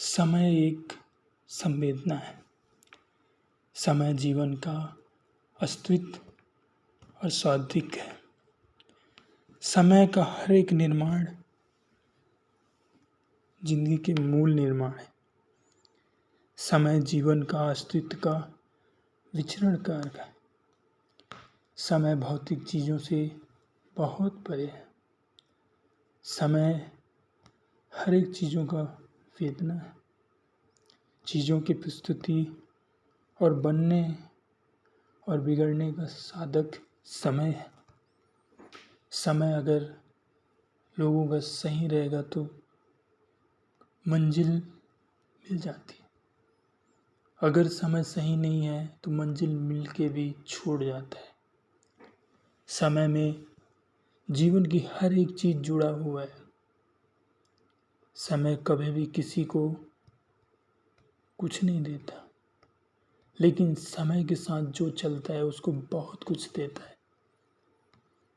समय एक संवेदना है। समय जीवन का अस्तित्व और स्वाभाविक है। समय का हर एक निर्माण जिंदगी के मूल निर्माण है। समय जीवन का अस्तित्व का विचरण कारक है। समय भौतिक चीज़ों से बहुत परे है। समय हर एक चीज़ों का वेदना है। चीज़ों की प्रस्तुति और बनने और बिगड़ने का साधक समय है। समय अगर लोगों का सही रहेगा तो मंजिल मिल जाती है। अगर समय सही नहीं है तो मंजिल मिल के भी छूट जाता है। समय में जीवन की हर एक चीज़ जुड़ा हुआ है। समय कभी भी किसी को कुछ नहीं देता, लेकिन समय के साथ जो चलता है उसको बहुत कुछ देता है।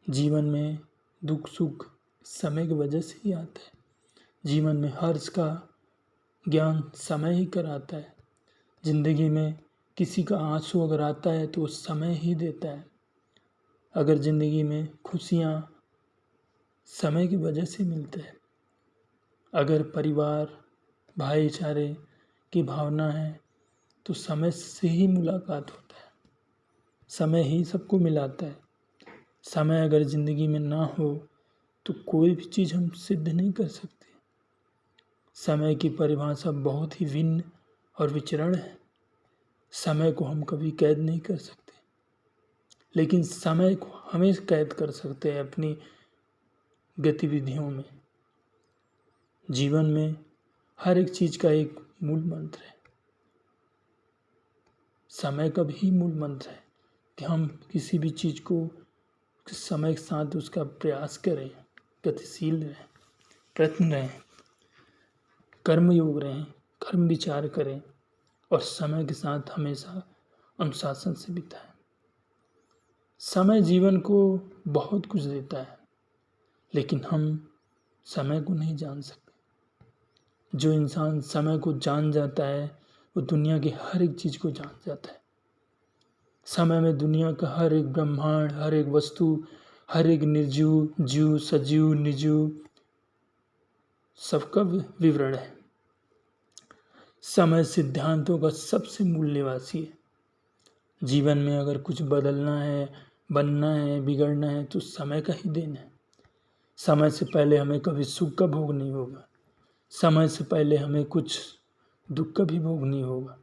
जीवन में दुख सुख समय की वजह से ही आता है। जीवन में हर्ष का ज्ञान समय ही कराता है। जिंदगी में किसी का आंसू अगर आता है तो वो समय ही देता है। अगर जिंदगी में खुशियाँ समय की वजह से मिलते हैं। अगर परिवार भाईचारे की भावना है तो समय से ही मुलाकात होता है। समय ही सबको मिलाता है। समय अगर ज़िंदगी में ना हो तो कोई भी चीज़ हम सिद्ध नहीं कर सकते। समय की परिभाषा बहुत ही भिन्न और विचरण है। समय को हम कभी कैद नहीं कर सकते, लेकिन समय को हमें कैद कर सकते हैं अपनी गतिविधियों में। जीवन में हर एक चीज़ का एक मूल मंत्र है। समय का भी मूल मंत्र है कि हम किसी भी चीज़ को समय के साथ उसका प्रयास करें, गतिशील रहें, प्रयत्न रहें, कर्मयोग रहें, कर्म विचार करें और समय के साथ हमेशा अनुशासन से बिताएं। समय जीवन को बहुत कुछ देता है, लेकिन हम समय को नहीं जान सकते। जो इंसान समय को जान जाता है वो दुनिया की हर एक चीज़ को जान जाता है। समय में दुनिया का हर एक ब्रह्मांड, हर एक वस्तु, हर एक निर्जीव, जीव, सजीव, निर्जीव सबका विवरण है। समय सिद्धांतों का सबसे मूल निवासी है। जीवन में अगर कुछ बदलना है, बनना है, बिगड़ना है तो समय का ही देन है। समय से पहले हमें कभी सुख का भोग नहीं होगा। समय से पहले हमें कुछ दुख का भी भोग नहीं होगा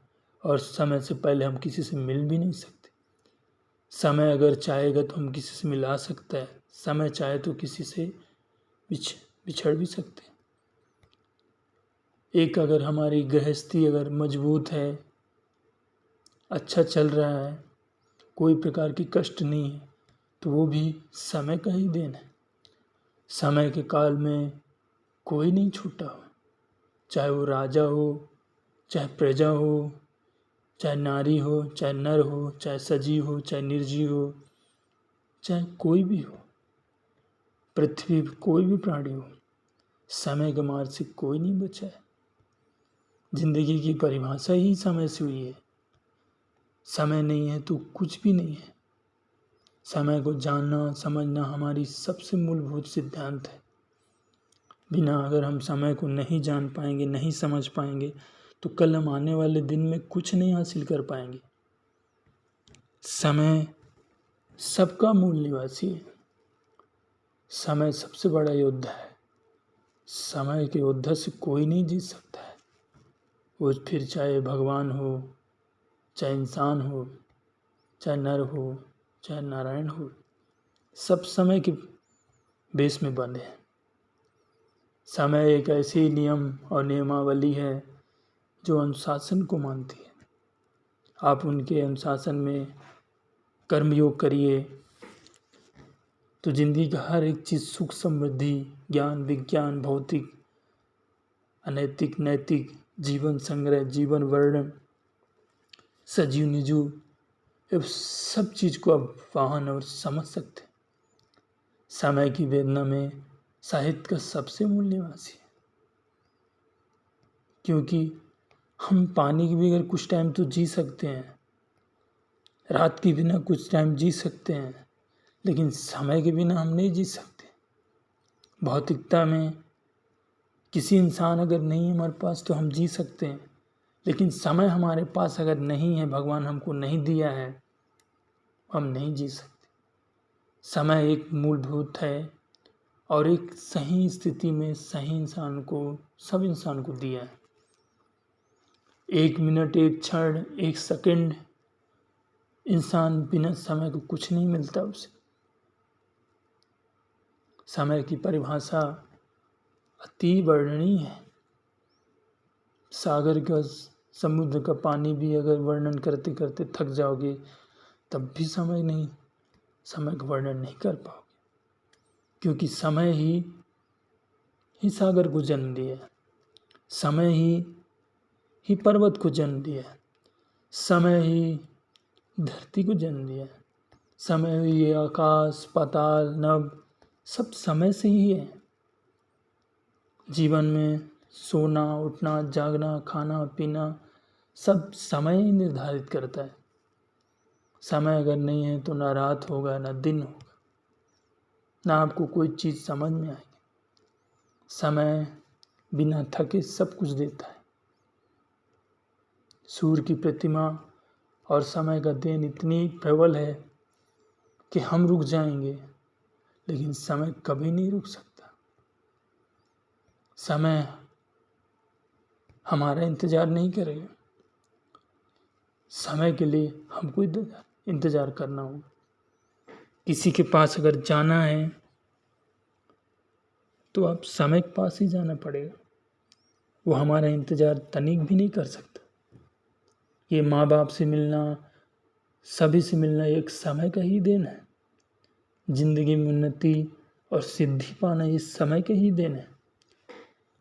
और समय से पहले हम किसी से मिल भी नहीं सकते। समय अगर चाहेगा तो हम किसी से मिला सकता है। समय चाहे तो किसी से बिछड़ भी सकते हैं। एक अगर हमारी गृहस्थी अगर मजबूत है, अच्छा चल रहा है, कोई प्रकार की कष्ट नहीं है तो वो भी समय का ही देन है। समय के काल में कोई नहीं छूटा हो, चाहे वो राजा हो, चाहे प्रजा हो, चाहे नारी हो, चाहे नर हो, चाहे सजीव हो, चाहे निर्जीव हो, चाहे कोई भी हो, पृथ्वी पर कोई भी प्राणी हो, समय के मार से कोई नहीं बचा है। जिंदगी की परिभाषा ही समय से हुई है। समय नहीं है तो कुछ भी नहीं है। समय को जानना समझना हमारी सबसे मूलभूत सिद्धांत है। बिना अगर हम समय को नहीं जान पाएंगे, नहीं समझ पाएंगे तो कल हम आने वाले दिन में कुछ नहीं हासिल कर पाएंगे। समय सबका मूल निवासी है। समय सबसे बड़ा योद्धा है। समय के योद्धा से कोई नहीं जीत सकता है। वो फिर चाहे भगवान हो, चाहे इंसान हो, चाहे नर हो, चाहे नारायण हो, सब समय के बेस में बंधे हैं। समय एक ऐसी नियम और नियमावली है जो अनुशासन को मानती है। आप उनके अनुशासन में कर्मयोग करिए तो जिंदगी का हर एक चीज़ सुख समृद्धि, ज्ञान विज्ञान, भौतिक, अनैतिक, नैतिक, जीवन संग्रह, जीवन वर्णन, सजीव निजीव, ये सब चीज़ को आप वाहन और समझ सकते हैं। समय की वेदना में साहित्य का सबसे मूल निवासी है। क्योंकि हम पानी के बगैर कुछ टाइम तो जी सकते हैं, रात के बिना कुछ टाइम जी सकते हैं, लेकिन समय के बिना हम नहीं जी सकते। भौतिकता में किसी इंसान अगर नहीं है हमारे पास तो हम जी सकते हैं, लेकिन समय हमारे पास अगर नहीं है, भगवान हमको नहीं दिया है, हम नहीं जी सकते। समय एक मूलभूत है और एक सही स्थिति में सही इंसान को, सब इंसान को दिया है। 1 मिनट, 1 क्षण, 1 सेकंड, इंसान बिना समय को कुछ नहीं मिलता उसे। समय की परिभाषा अति वर्णनीय है। सागर का, समुद्र का पानी भी अगर वर्णन करते करते थक जाओगे तब भी समय का वर्णन नहीं कर पाओगे, क्योंकि समय ही सागर को जन्म दिया है, समय ही पर्वत को जन्म दिया है, समय ही धरती को जन्म दिया है, समय ही ये आकाश पाताल नभ सब समय से ही है। जीवन में सोना उठना जागना खाना पीना सब समय ही निर्धारित करता है। समय अगर नहीं है तो ना रात होगा ना दिन होगा, ना आपको कोई चीज़ समझ में आएगी। समय बिना थके सब कुछ देता है। सूर्य की प्रतिमा और समय का देन इतनी प्रबल है कि हम रुक जाएंगे, लेकिन समय कभी नहीं रुक सकता। समय हमारा इंतज़ार नहीं करेगा, समय के लिए हमको इंतज़ार करना होगा। किसी के पास अगर जाना है तो आप समय के पास ही जाना पड़ेगा, वो हमारा इंतज़ार तनिक भी नहीं कर सकता। ये माँ बाप से मिलना, सभी से मिलना एक समय का ही देन है। जिंदगी में उन्नति और सिद्धि पाना ये समय का ही देन है।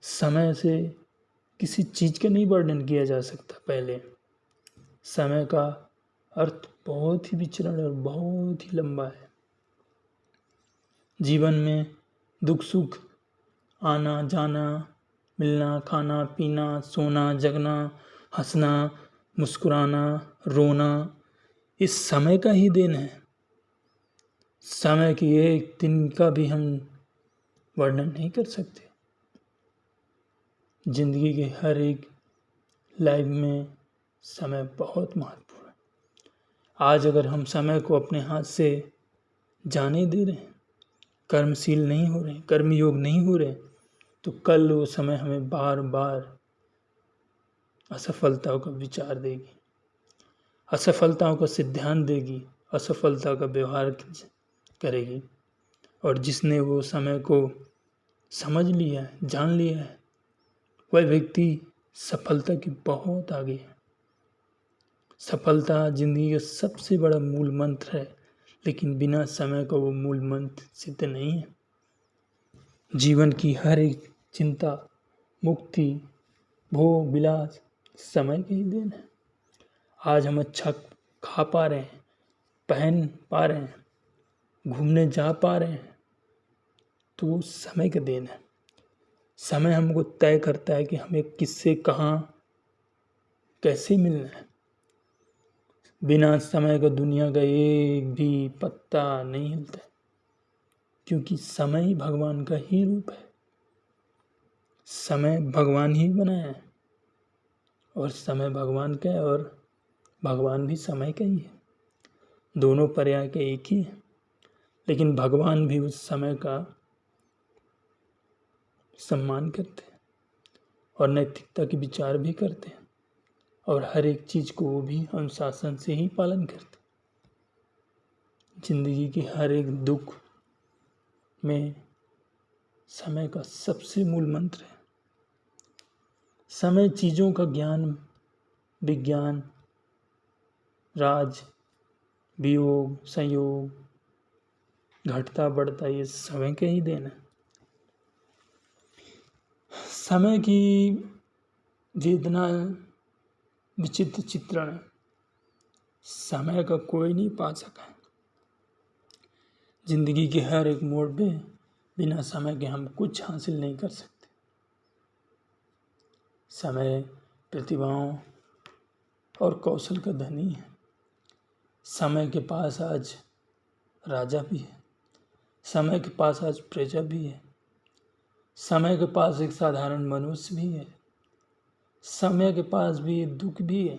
समय से किसी चीज़ का नहीं वर्णन किया जा सकता। पहले समय का अर्थ बहुत ही विचरण और बहुत ही लंबा है। जीवन में दुख सुख, आना जाना, मिलना खाना पीना, सोना जगना, हंसना मुस्कुराना रोना, इस समय का ही देन है। समय की एक दिन का भी हम वर्णन नहीं कर सकते। जिंदगी के हर एक लाइफ में समय बहुत महत्वपूर्ण है। आज अगर हम समय को अपने हाथ से जाने दे रहे हैं, कर्मशील नहीं हो रहे, कर्मयोग नहीं हो रहे, तो कल वो समय हमें बार बार असफलताओं का विचार देगी, असफलताओं का सिद्धांत देगी, असफलता का व्यवहार करेगी। और जिसने वो समय को समझ लिया है, जान लिया है, वह व्यक्ति सफलता की बहुत आगे है। सफलता जिंदगी का सबसे बड़ा मूल मंत्र है, लेकिन बिना समय का वो मूल मंत्र सिद्ध नहीं है। जीवन की हर एक चिंता मुक्ति भोग विलास समय के ही देन है। आज हम अच्छा खा पा रहे हैं, पहन पा रहे हैं, घूमने जा पा रहे हैं, तो वो समय का देन है। समय हमको तय करता है कि हमें किससे कहाँ कैसे मिलना है। बिना समय का दुनिया का एक भी पत्ता नहीं हिलता है, क्योंकि समय ही भगवान का ही रूप है। समय भगवान ही बनाया है और समय भगवान का है और भगवान भी समय का ही है। दोनों पर्याय के एक ही है, लेकिन भगवान भी उस समय का सम्मान करते हैं और नैतिकता के विचार भी करते हैं, और हर एक चीज़ को वो भी अनुशासन से ही पालन करते हैं। जिंदगी के हर एक दुख में समय का सबसे मूल मंत्र है। समय चीज़ों का ज्ञान विज्ञान राज वियोग संयोग घटता बढ़ता ये समय के ही देन है। समय की वेदना विचित्र चित्रण समय का कोई नहीं पा सका है। जिंदगी के हर एक मोड़ पे बिना समय के हम कुछ हासिल नहीं कर सकते। समय प्रतिभाओं और कौशल का धनी है। समय के पास आज राजा भी है, समय के पास आज प्रजा भी है, समय के पास एक साधारण मनुष्य भी है, समय के पास भी दुख भी है,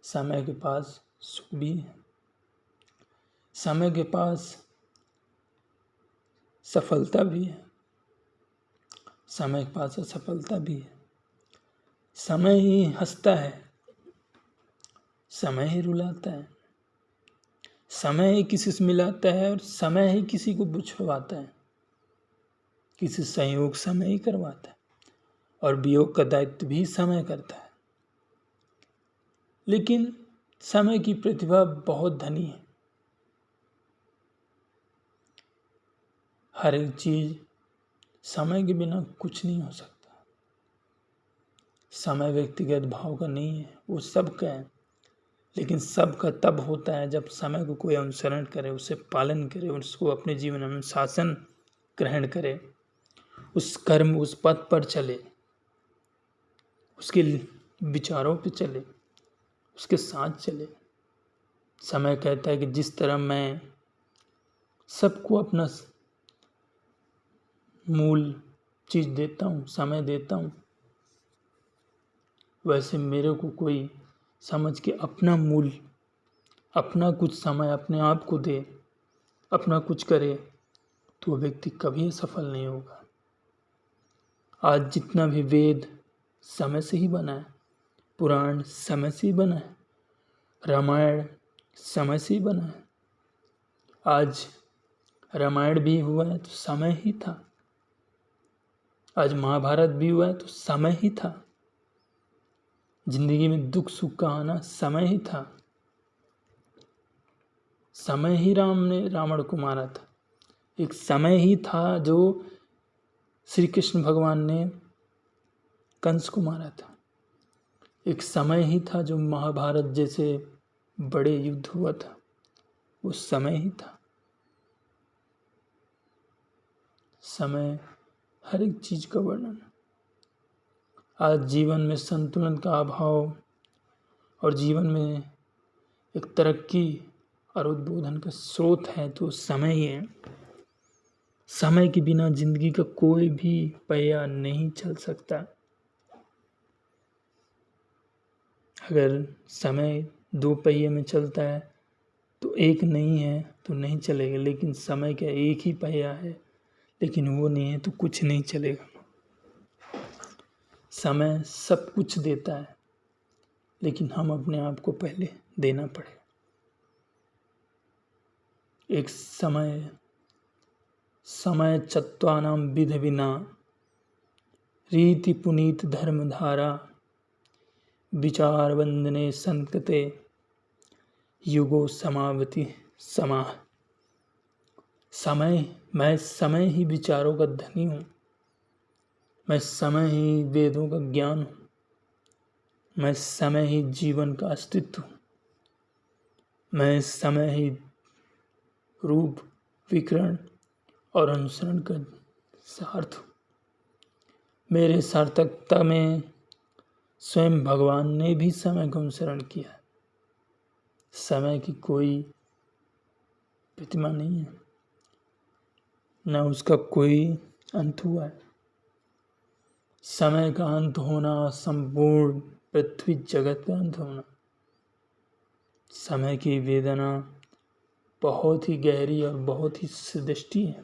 समय के पास सुख भी है, समय के पास सफलता भी है, समय के पास असफलता भी है। समय ही हंसता है, समय ही रुलाता है, समय ही किसी से मिलाता है और समय ही किसी को बुझवाता है। किसी संयोग समय ही करवाता है और वियोग का दायित्व भी समय करता है। लेकिन समय की प्रतिभा बहुत धनी है। हर एक चीज समय के बिना कुछ नहीं हो सकता। समय व्यक्तिगत भाव का नहीं है, वो सबका है, लेकिन सबका तब होता है जब समय को कोई अनुसरण करे, उसे पालन करे, उसको अपने जीवन में शासन ग्रहण करे, उस कर्म उस पथ पर चले, उसके विचारों पे चले, उसके साथ चले। समय कहता है कि जिस तरह मैं सबको अपना मूल चीज देता हूँ, समय देता हूँ, वैसे मेरे को कोई समझ के अपना मूल, अपना कुछ समय अपने आप को दे, अपना कुछ करे, तो वो व्यक्ति कभी सफल नहीं होगा। आज जितना भी वेद समय से ही बना है, पुराण समय से ही बना है, रामायण समय से ही बना है। आज रामायण भी हुआ है तो समय ही था, आज महाभारत भी हुआ है तो समय ही था। जिंदगी में दुख सुख का आना समय ही था, समय ही राम ने रावण को मारा था, एक समय ही था जो श्री कृष्ण भगवान ने कंस को मारा था, एक समय ही था जो महाभारत जैसे बड़े युद्ध हुआ था, वो समय ही था। समय हर एक चीज का वर्णन। आज जीवन में संतुलन का अभाव और जीवन में एक तरक्की और उद्बोधन का स्रोत है तो समय ही है। समय के बिना जिंदगी का कोई भी पहिया नहीं चल सकता। अगर समय दो पहिए में चलता है तो एक नहीं है तो नहीं चलेगा, लेकिन समय का एक ही पहिया है, लेकिन वो नहीं है तो कुछ नहीं चलेगा। समय सब कुछ देता है, लेकिन हम अपने आप को पहले देना पड़ेगा। एक समय चत्वानां विध विना रीति पुनीत धर्मधारा विचार वंदने संकते युगो समावति समाह। मैं समय ही विचारों का धनी हूँ, मैं समय ही वेदों का ज्ञान हूँ, मैं समय ही जीवन का अस्तित्व हूँ, मैं समय ही रूप विकरण और अनुसरण का सार्थ हूँ। मेरे सार्थकता में स्वयं भगवान ने भी समय का अनुसरण किया। समय की कोई प्रतिमा नहीं है, न उसका कोई अंत हुआ है। समय का अंत होना, संपूर्ण पृथ्वी जगत का अंत होना। समय की वेदना बहुत ही गहरी और बहुत ही सृष्टि है।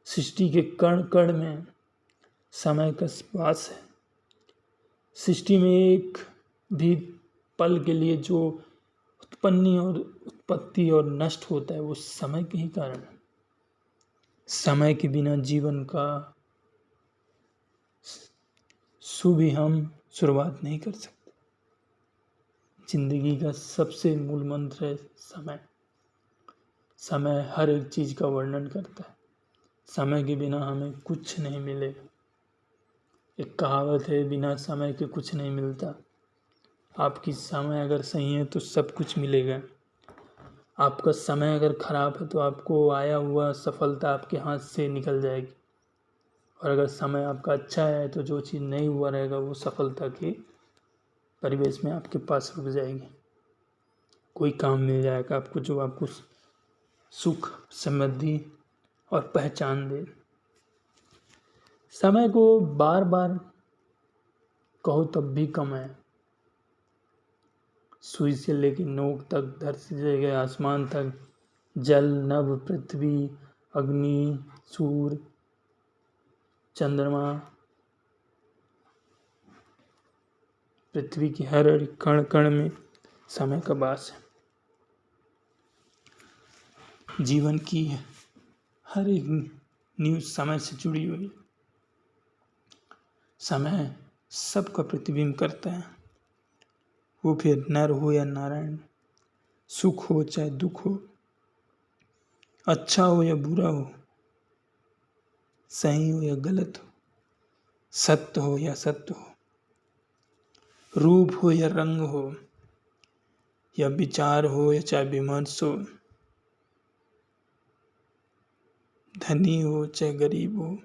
सृष्टि के कण कण में समय का श्वास है। सृष्टि में एक भी पल के लिए जो उत्पत्ति और नष्ट होता है वो समय के ही कारण है। समय के बिना जीवन का शुभ हम शुरुआत नहीं कर सकते। जिंदगी का सबसे मूल मंत्र है समय। समय हर एक चीज का वर्णन करता है। समय के बिना हमें कुछ नहीं मिलेगा। एक कहावत है, बिना समय के कुछ नहीं मिलता। आपकी समय अगर सही है तो सब कुछ मिलेगा। आपका समय अगर खराब है तो आपको आया हुआ सफलता आपके हाथ से निकल जाएगी और अगर समय आपका अच्छा है तो जो चीज़ नहीं हुआ रहेगा वो सफलता के परिवेश में आपके पास रुक जाएगी। कोई काम मिल जाएगा आपको जो आपको सुख, समृद्धि और पहचान दे। समय को बार बार कहो तब भी कम है। सुई से लेकर नोक तक, धरती से लेकर आसमान तक, जल, नभ, पृथ्वी, अग्नि, सूर्य, चंद्रमा, पृथ्वी की हर कण कण में समय का वास है। जीवन की हर एक न्यूज समय से जुड़ी हुई है। समय सबका प्रतिबिंब करता है, वो फिर नर हो या नारायण, सुख हो चाहे दुख हो, अच्छा हो या बुरा हो, सही हो या गलत हो, सत्य हो या सत्य हो, रूप हो या रंग हो, या विचार हो या चाहे विमर्श हो, धनी हो चाहे गरीब हो,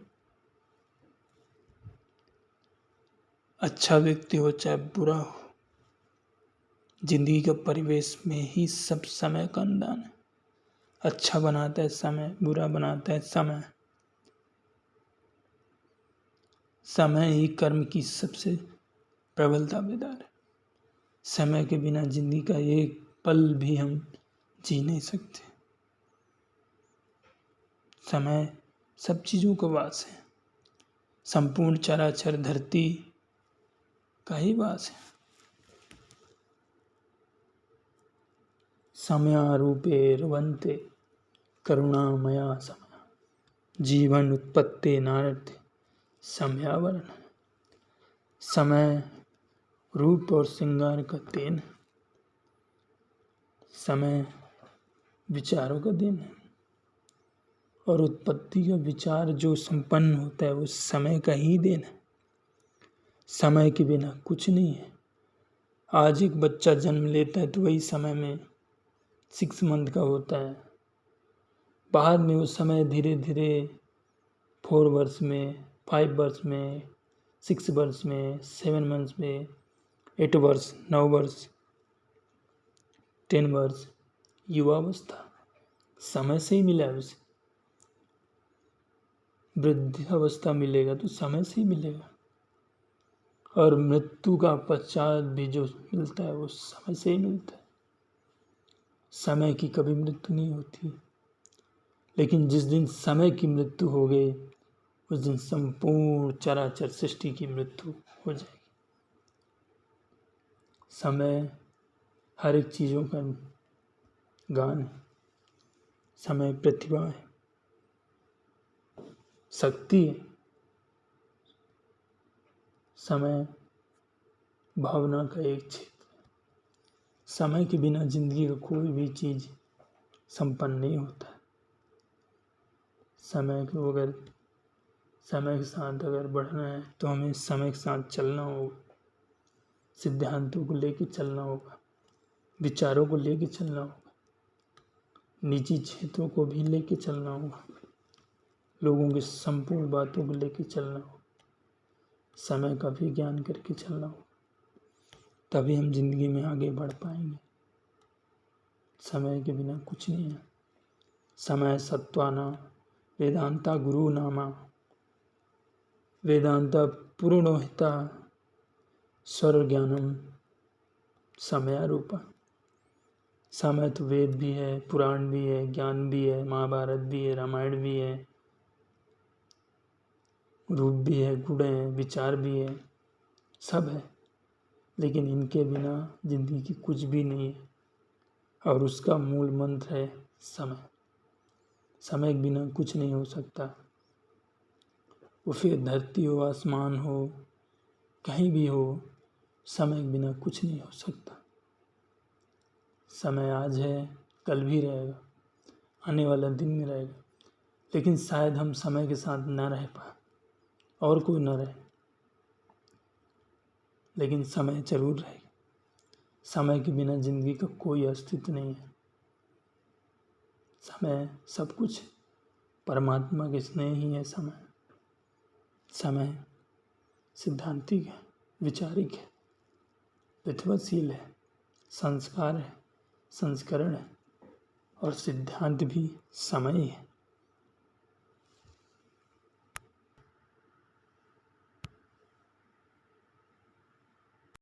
अच्छा व्यक्ति हो चाहे बुरा हो, जिंदगी का परिवेश में ही सब समय का अंदान है। अच्छा बनाता है समय, बुरा बनाता है समय। समय ही कर्म की सबसे प्रबल दावेदार है। समय के बिना जिंदगी का एक पल भी हम जी नहीं सकते। समय सब चीज़ों का वास है, संपूर्ण चराचर धरती का ही वास है। समयारूपेर्वन्ते करुणामया समय, जीवन उत्पत्ति नारते समयावरण। समय रूप और श्रृंगार का देन, समय विचारों का देन है, और उत्पत्ति का विचार जो संपन्न होता है वो समय का ही देन है। समय के बिना कुछ नहीं है। आज एक बच्चा जन्म लेता है तो वही समय में 6 मंथ का होता है। बाद में वो समय धीरे धीरे 4 वर्ष में, 5 वर्ष में, 6 वर्ष में, 7 मंथ्स में, 8 वर्ष, 9 वर्ष, 10 वर्ष, युवावस्था समय से ही मिला है उसे। वृद्धावस्था मिलेगा तो समय से ही मिलेगा, और मृत्यु का पश्चात भी जो मिलता है वो समय से ही मिलता है। समय की कभी मृत्यु नहीं होती, लेकिन जिस दिन समय की मृत्यु हो गई उस दिन संपूर्ण चराचर सृष्टि की मृत्यु हो जाएगी। समय हर एक चीज़ों का गान है। समय प्रतिभा है, शक्ति है। समय भावना का एक क्षेत्र है। समय के बिना जिंदगी का कोई भी चीज़ संपन्न नहीं होता है। समय के साथ अगर बढ़ना है तो हमें समय के साथ चलना होगा, सिद्धांतों को लेके चलना होगा, विचारों को लेके चलना होगा, निजी क्षेत्रों को भी लेके चलना होगा, लोगों की संपूर्ण बातों को लेके चलना होगा, समय का भी ज्ञान करके चलना होगा, तभी हम जिंदगी में आगे बढ़ पाएंगे। समय के बिना कुछ नहीं है। समय सत्वाना वेदांता गुरु नामा, वेदांता पुरोहिता स्वर ज्ञानम समयारूपा। समय तो वेद भी है, पुराण भी है, ज्ञान भी है, महाभारत भी है, रामायण भी है, रूप भी है, गुण है, विचार भी है, सब है। लेकिन इनके बिना जिंदगी की कुछ भी नहीं है, और उसका मूल मंत्र है समय। समय के बिना कुछ नहीं हो सकता। वो फिर धरती हो, आसमान हो, कहीं भी हो, समय के बिना कुछ नहीं हो सकता। समय आज है, कल भी रहेगा, आने वाला दिन में रहेगा, लेकिन शायद हम समय के साथ ना रह पाए और कोई ना रहे, लेकिन समय जरूर रहेगा। समय के बिना जिंदगी का कोई अस्तित्व नहीं है। समय सब कुछ, परमात्मा के स्नेह ही है समय। समय सिद्धांतिक है, विचारिक है, विधिवतशील है, संस्कार है, संस्करण है और सिद्धांत भी समय ही है।